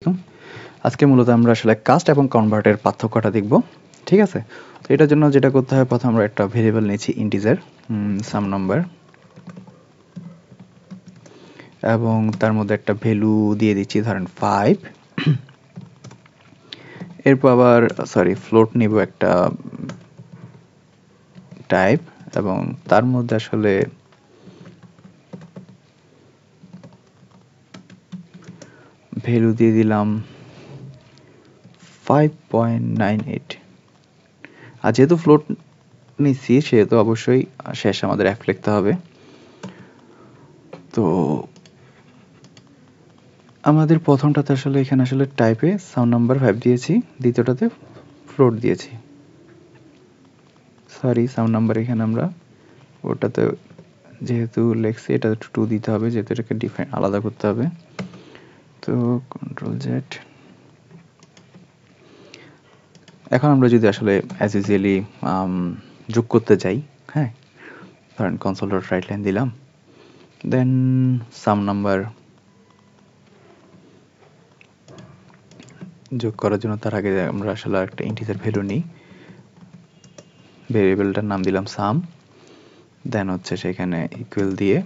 আলাইকুম। আজকে মূলত আমরা আসলে কাস্ট এবং কনভার্টের পার্থক্যটা দেখব। ঠিক আছে? তো এটার জন্য যেটা করতে হয়, প্রথমে আমরা একটা ভেরিয়েবল নিয়েছি ইন্টিজার সাম নাম্বার, এবং তার মধ্যে একটা ভ্যালু দিয়ে দিচ্ছি ধরেন 5। এরপর আবার ফ্লোট নিব একটা টাইপ, এবং তার মধ্যে আসলে ভ্যালু দিয়ে দিলাম 5.98। আর যেহেতু ফ্লোট নিচ্ছি সেহেতু অবশ্যই শেষে আমাদের f লিখতে হবে। তো আমাদের প্রথমটাতে আসলে এখানে আসলে টাইপে সাউন্ড নাম্বার 5 দিয়েছি, দ্বিতীয়টাতে ফ্লোট দিয়েছি। সাউন্ড নাম্বার এখানে আমরা ওটাতে যেহেতু লেখছি, এটা 2 দিতে হবে, যেহেতু এটাকে ডিফাইন আলাদা করতে হবে। তো কন্ট্রোল জেড। এখন আমরা যদি আসলে অ্যাজ ইউজুয়ালি যোগ করতে যাই, হ্যাঁ, ধরেন কনসোল ডট রাইট লাইন দিলাম, দেন সাম নাম্বার যোগ করার জন্য তার আগে আমরা আসলে একটা ইন্টিজার ভ্যালু নিই। ভেরিয়েবলটার নাম দিলাম সাম, দেন হচ্ছে সেখানে ইকুয়াল দিয়ে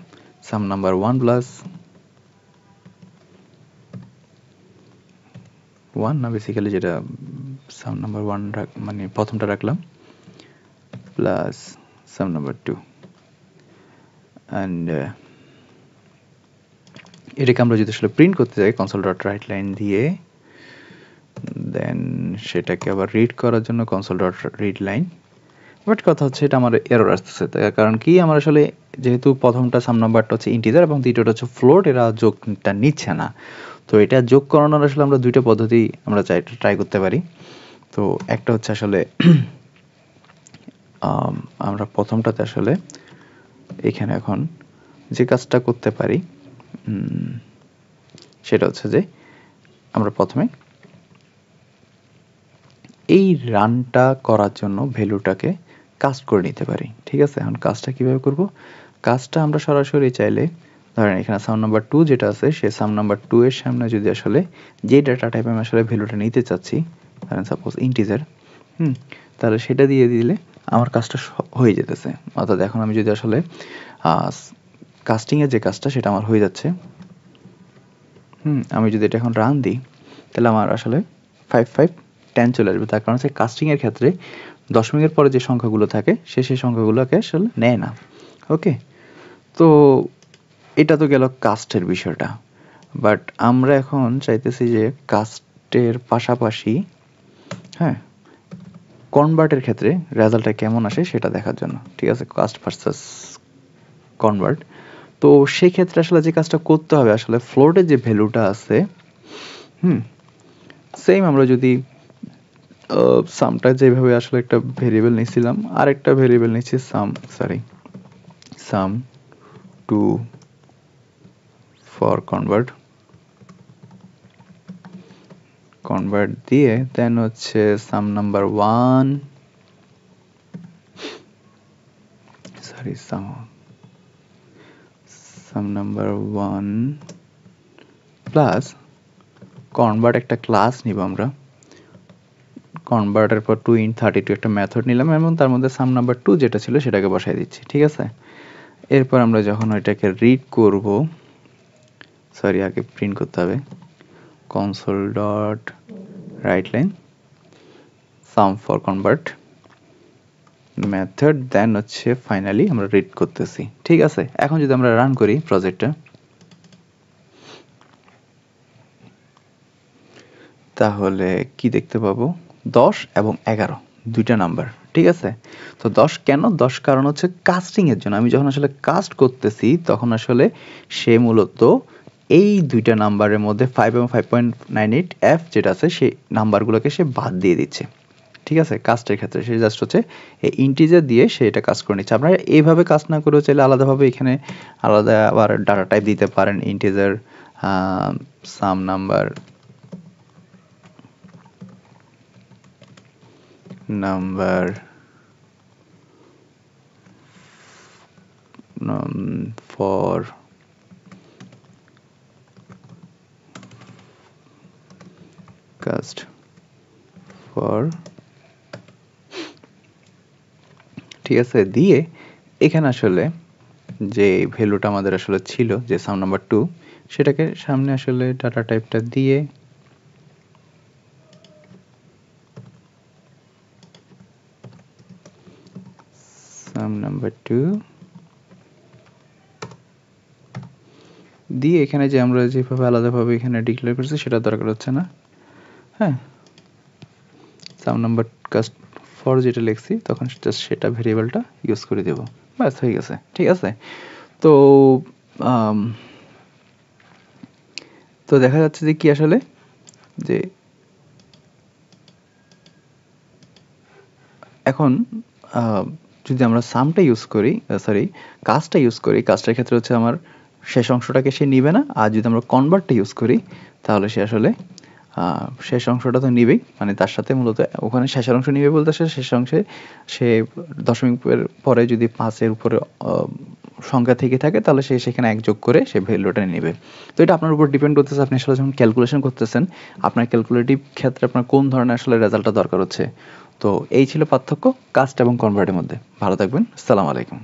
সাম নাম্বার 1 প্লাস 1 না, বেসিক্যালি যেটা সাম নাম্বার 1 মানে প্রথমটা রাখলাম, প্লাস সাম নাম্বার 2, অ্যান্ড এটাকে আমরা যদি আসলে প্রিন্ট করতে যাই কনসোল ডট রাইট লাইন দিয়ে, দেন সেটাকে আবার রিড করার জন্য console dot read line. But কথা হচ্ছে এটা আমার এরর আসতেছে, কারণ কি আমার আসলে যেহেতু প্রথমটা সাম নাম্বারটা হচ্ছে ইন্টিজার এবং দ্বিতীয়টা হচ্ছে ফ্লোট, এরা যোগটা নিচ্ছে না। তো এটা যোগ করানোর আসলে আমরা দুইটা পদ্ধতি আমরা ট্রাই করতে পারি। তো একটা হচ্ছে আসলে আমরা প্রথমটাতে আসলে এখানে এখন যে কাজটা করতে পারি সেটা হচ্ছে যে আমরা প্রথমে এই রানটা করার জন্য ভ্যালুটাকে কাস্ট করে নিতে পারি। ঠিক আছে? এখন কাজটা কিভাবে করব? কাজটা আমরা সরাসরি চাইলে ধরেন এখানে সাম নাম্বার 2 যেটা আছে, সে সাম নাম্বার 2 এর সামনে যদি আসলে যে ডাটা টাইপে আমি আসলে ভ্যালুটা নিতে চাচ্ছি, ধরেন সাপোজ ইন্টিজার, তাহলে সেটা দিয়ে দিলে আমার কাজটা হয়ে যেতেছে। অর্থাৎ এখন আমি যদি আসলে কাস্টিং এর যে কাজটা সেটা আমার হয়ে যাচ্ছে। আমি যদি এটা এখন রান দিই, তাহলে আমার আসলে 5 5 10 চলে আসবে। তার কারণ হচ্ছে কাস্টিং এর ক্ষেত্রে দশমিকের পরে যে সংখ্যাগুলো থাকে সেই সংখ্যাগুলোকে আসলে নেয় না। ওকে, তো এটা তো গেল কাস্টের বিষয়টা। বাট আমরা এখন চাইতেছি যে কাস্টের পাশাপাশি, হ্যাঁ, কনভার্টের ক্ষেত্রে রেজাল্টটা কেমন আসে সেটা দেখার জন্য। ঠিক আছে? Cast versus convert. তো সেই ক্ষেত্রে আসলে যে কাজটা করতে হবে, আসলে ফ্লোটের যে ভ্যালুটা আছে, সেম আমরা যদি সামটা যেভাবে আসলে একটা ভেরিয়েবল নিয়েছিলাম, আর একটা ভেরিয়েবল নিচ্ছি সাম টু ফর কনভার্ট দিয়ে দেন হচ্ছে সাম নাম্বার 1 প্লাস কনভার্ট একটা ক্লাস নিব আমরা। কনভার্টের পর 2 int 32 একটা মেথড নিলাম এবং তার মধ্যে সাম নাম্বার 2 যেটা ছিল সেটাকে বসাই দিচ্ছি। ঠিক আছে? এরপর আমরা যখন ওইটাকে রিড করব, আগে প্রিন্ট করতে হবে console dot write line sum for convert method, then হচ্ছে ফাইনালি আমরা রিড করতেছি। ঠিক আছে? এখন যদি আমরা রান করি প্রজেক্টটা, তাহলে কি দেখতে পাবো? 10 এবং 11 দুইটা নাম্বার। ঠিক আছে? তো 10 কেন? 10 কারণ হচ্ছে কাস্টিং এর জন্য। আমি যখন আসলে কাস্ট করতেছি তখন আসলে সে মূলত এই দুইটা নাম্বারের মধ্যে 5 এবং 5.98 f যেটা আছে সেই নাম্বারগুলোকে সে বাদ দিয়ে দিচ্ছে। ঠিক আছে? কাস্টের ক্ষেত্রে সে জাস্ট হচ্ছে এই ইন্টিজার দিয়ে সে এটা কাজ করে নিচ্ছে। আপনারা এইভাবে কাজ না করেও চাইলে আলাদাভাবে এখানে আলাদা আবার ডাটা টাইপ দিতে পারেন। Integer some number for cast for, ঠিক আছে, দিয়ে এখানে আসলে যে ভ্যালুটা আমাদের আসলে ছিল যে সাম নাম্বার 2 সেটাকে সামনে আসলে ডাটা টাইপটা দিয়ে সাম নাম্বার 2 দিয়ে এখানে যে আমরা যেভাবে আলাদাভাবে এখানে ডিক্লেয়ার করছি সেটা দরকার হচ্ছে না। হ্যাঁ, সাম নাম্বার কাস্ট ফর যেটা লিখছি তখন জাস্ট সেটা ভেরিয়েবলটা ইউজ করে দেব, ব্যাস হয়ে গেছে। ঠিক আছে, তো তো দেখা যাচ্ছে যে কি আসলে যে এখন যদি আমরা সামটা ইউজ করি, সরি কাজটা ইউজ করি, কাজটার ক্ষেত্রে হচ্ছে আমার শেষ অংশটাকে সে নিবে না, আর যদি আমরা কনভার্টটা ইউজ করি তাহলে সে আসলে শেষ অংশটা তো নিবেই, মানে তার সাথে মূলত ওখানে শেষের অংশ নিবে বলতে শেষ অংশে সে দশমিকের পরে যদি 5-এর উপরে সংখ্যা থেকে থাকে তাহলে সে সেখানে 1 যোগ করে সে ভ্যালুটা নেবে। তো এটা আপনার উপর ডিপেন্ড করতেছে, আপনি আসলে যখন ক্যালকুলেশন করতেছেন আপনার ক্যালকুলেটিভ ক্ষেত্রে আপনার কোন ধরনের আসলে রেজাল্টটা দরকার হচ্ছে। তো এই ছিল পার্থক্য কাস্ট এবং কনভার্টের মধ্যে। ভালো থাকবেন, আসসালামু আলাইকুম।